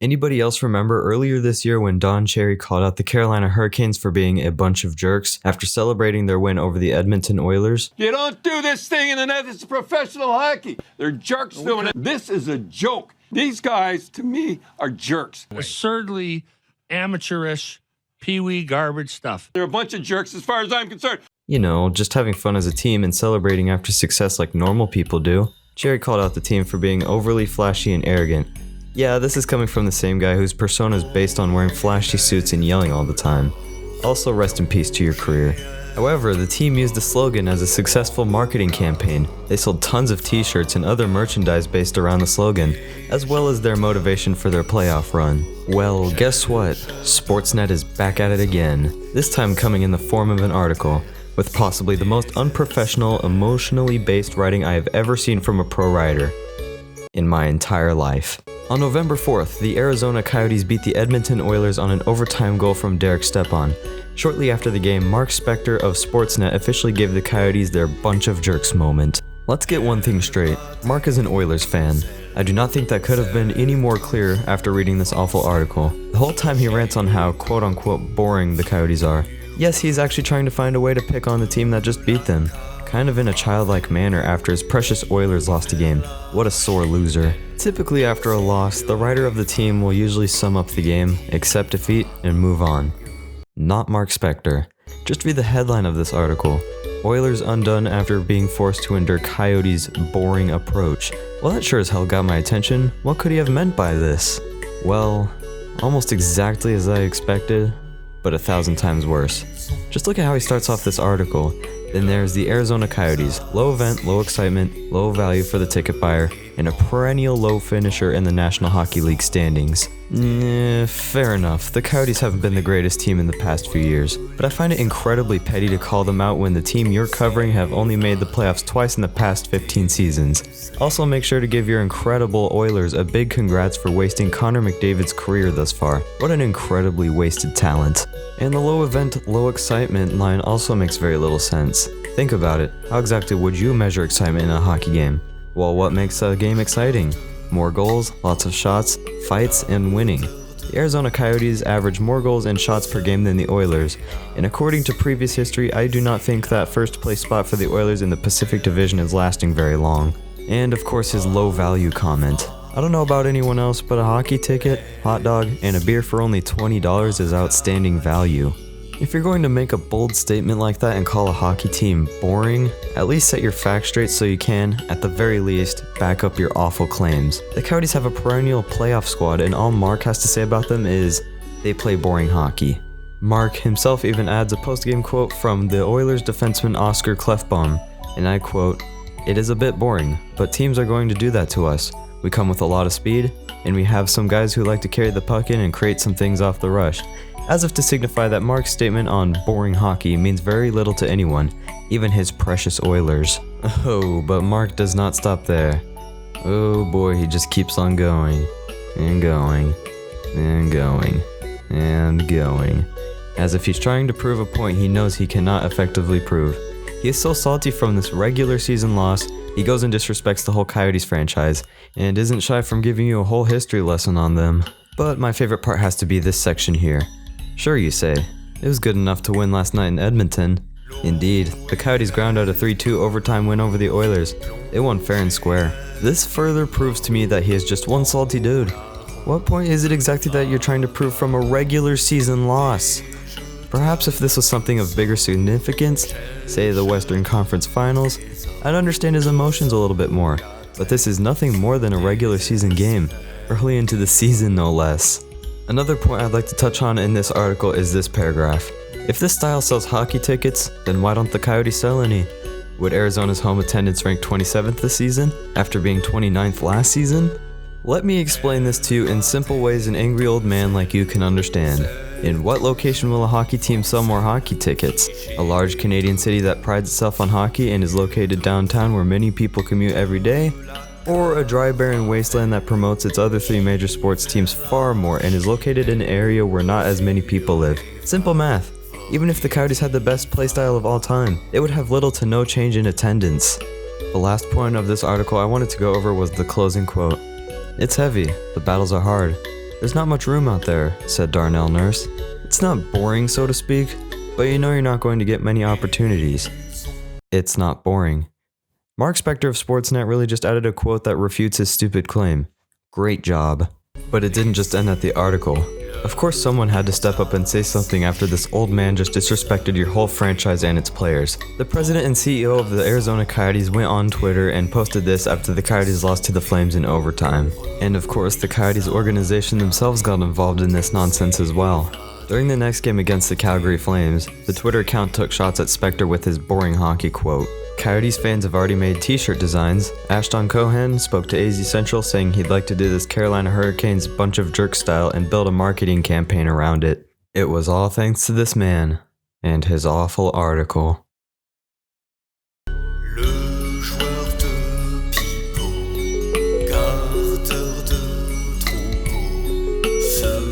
Anybody else remember earlier this year when Don Cherry called out the Carolina Hurricanes for being a bunch of jerks after celebrating their win over the Edmonton Oilers? You don't do this thing in the net. It's professional hockey. They're jerks doing it. This is a joke. These guys, to me, are jerks. Absurdly amateurish, pee-wee garbage stuff. They're a bunch of jerks as far as I'm concerned. You know, just having fun as a team and celebrating after success like normal people do. Cherry called out the team for being overly flashy and arrogant. Yeah, this is coming from the same guy whose persona is based on wearing flashy suits and yelling all the time. Also, rest in peace to your career. However, the team used the slogan as a successful marketing campaign. They sold tons of t-shirts and other merchandise based around the slogan, as well as their motivation for their playoff run. Well, guess what? Sportsnet is back at it again, this time coming in the form of an article, with possibly the most unprofessional, emotionally based writing I have ever seen from a pro writer in my entire life. On November 4th, the Arizona Coyotes beat the Edmonton Oilers on an overtime goal from Derek Stepan. Shortly after the game, Mark Spector of Sportsnet officially gave the Coyotes their bunch of jerks moment. Let's get one thing straight. Mark is an Oilers fan. I do not think that could have been any more clear after reading this awful article. The whole time he rants on how quote-unquote boring the Coyotes are. Yes, he's actually trying to find a way to pick on the team that just beat them, kind of in a childlike manner after his precious Oilers lost a game. What a sore loser. Typically after a loss, the writer of the team will usually sum up the game, accept defeat, and move on. Not Mark Spector. Just read the headline of this article. Oilers undone after being forced to endure Coyotes' boring approach. Well, that sure as hell got my attention. What could he have meant by this? Well, almost exactly as I expected, but 1,000 times worse. Just look at how he starts off this article. Then there's the Arizona Coyotes. Low event, low excitement, low value for the ticket buyer, and a perennial low finisher in the National Hockey League standings. Fair enough. The Coyotes haven't been the greatest team in the past few years, but I find it incredibly petty to call them out when the team you're covering have only made the playoffs twice in the past 15 seasons. Also, make sure to give your incredible Oilers a big congrats for wasting Connor McDavid's career thus far. What an incredibly wasted talent. And the low event, low excitement line also makes very little sense. Think about it. How exactly would you measure excitement in a hockey game? Well, what makes a game exciting? More goals, lots of shots, fights, and winning. The Arizona Coyotes average more goals and shots per game than the Oilers, and according to previous history, I do not think that first place spot for the Oilers in the Pacific Division is lasting very long. And of course his low value comment. I don't know about anyone else, but a hockey ticket, hot dog, and a beer for only $20 is outstanding value. If you're going to make a bold statement like that and call a hockey team boring, at least set your facts straight so you can, at the very least, back up your awful claims. The Coyotes have a perennial playoff squad, and all Mark has to say about them is, they play boring hockey. Mark himself even adds a post-game quote from the Oilers defenseman Oscar Klefbom, and I quote, "It is a bit boring, but teams are going to do that to us. We come with a lot of speed, and we have some guys who like to carry the puck in and create some things off the rush." As if to signify that Mark's statement on boring hockey means very little to anyone, even his precious Oilers. Oh, but Mark does not stop there. Oh boy, he just keeps on going, and going, and going, and going. As if he's trying to prove a point he knows he cannot effectively prove. He is so salty from this regular season loss, he goes and disrespects the whole Coyotes franchise, and isn't shy from giving you a whole history lesson on them. But my favorite part has to be this section here. Sure, you say. It was good enough to win last night in Edmonton. Indeed, the Coyotes ground out a 3-2 overtime win over the Oilers. They won fair and square. This further proves to me that he is just one salty dude. What point is it exactly that you're trying to prove from a regular season loss? Perhaps if this was something of bigger significance, say the Western Conference Finals, I'd understand his emotions a little bit more. But this is nothing more than a regular season game, early into the season no less. Another point I'd like to touch on in this article is this paragraph. If this style sells hockey tickets, then why don't the Coyotes sell any? Would Arizona's home attendance rank 27th this season, after being 29th last season? Let me explain this to you in simple ways an angry old man like you can understand. In what location will a hockey team sell more hockey tickets? A large Canadian city that prides itself on hockey and is located downtown where many people commute every day? Or a dry barren wasteland that promotes its other three major sports teams far more and is located in an area where not as many people live? Simple math. Even if the Coyotes had the best playstyle of all time, they would have little to no change in attendance. The last point of this article I wanted to go over was the closing quote. It's heavy, the battles are hard, "There's not much room out there," said Darnell Nurse. "It's not boring, so to speak, but you know you're not going to get many opportunities." It's not boring. Mark Spector of Sportsnet really just added a quote that refutes his stupid claim. Great job. But it didn't just end at the article. Of course someone had to step up and say something after this old man just disrespected your whole franchise and its players. The president and CEO of the Arizona Coyotes went on Twitter and posted this after the Coyotes lost to the Flames in overtime. And of course the Coyotes organization themselves got involved in this nonsense as well. During the next game against the Calgary Flames, the Twitter account took shots at Spector with his boring hockey quote. Coyotes fans have already made t-shirt designs. Ashton Cohen spoke to AZ Central saying he'd like to do this Carolina Hurricanes bunch of jerk style and build a marketing campaign around it. It was all thanks to this man and his awful article. Le joueur de pipeau, gardeur de troupeau,